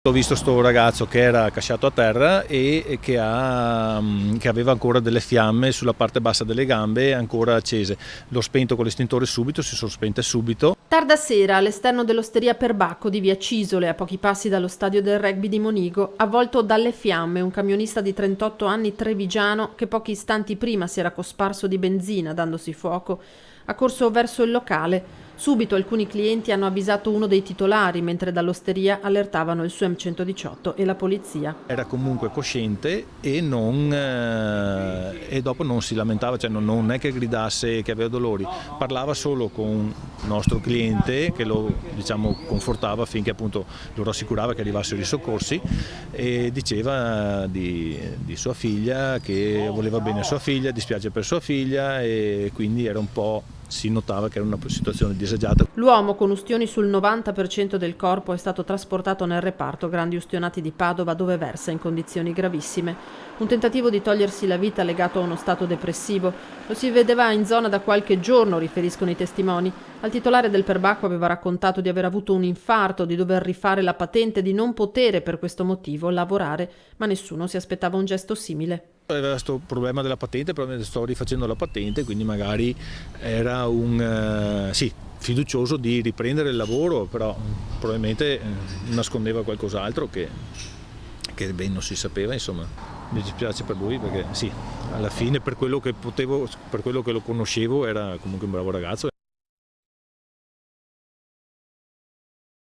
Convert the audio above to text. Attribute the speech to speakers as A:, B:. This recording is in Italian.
A: Ho visto sto ragazzo che era casciato a terra e che aveva ancora delle fiamme sulla parte bassa delle gambe ancora accese. L'ho spento con l'estintore subito, si sono spente subito.
B: Tarda sera, all'esterno dell'osteria Perbacco di via Cisole, a pochi passi dallo stadio del rugby di Monigo, avvolto dalle fiamme un camionista di 38 anni trevigiano che pochi istanti prima si era cosparso di benzina dandosi fuoco, ha corso verso il locale. Subito alcuni clienti hanno avvisato uno dei titolari, mentre dall'osteria allertavano il SUEM 118 e la polizia.
A: Era comunque cosciente e dopo non si lamentava, cioè non è che gridasse che aveva dolori, parlava solo con il nostro cliente che lo confortava affinché appunto lo rassicurava che arrivassero i soccorsi e diceva di sua figlia, che voleva bene a sua figlia, dispiace per sua figlia, e quindi era un po', si notava che era una situazione disagiata.
B: L'uomo, con ustioni sul 90% del corpo, è stato trasportato nel reparto Grandi Ustionati di Padova, dove versa in condizioni gravissime. Un tentativo di togliersi la vita legato a uno stato depressivo. Lo si vedeva in zona da qualche giorno, riferiscono i testimoni. Al titolare del Perbacco aveva raccontato di aver avuto un infarto, di dover rifare la patente, di non potere per questo motivo lavorare, ma nessuno si aspettava un gesto simile.
A: Aveva questo problema della patente, però sto rifacendo la patente, quindi magari era fiducioso di riprendere il lavoro, però probabilmente nascondeva qualcos'altro che ben non si sapeva, insomma. Mi dispiace per lui perché sì, alla fine per quello che lo conoscevo era comunque un bravo ragazzo.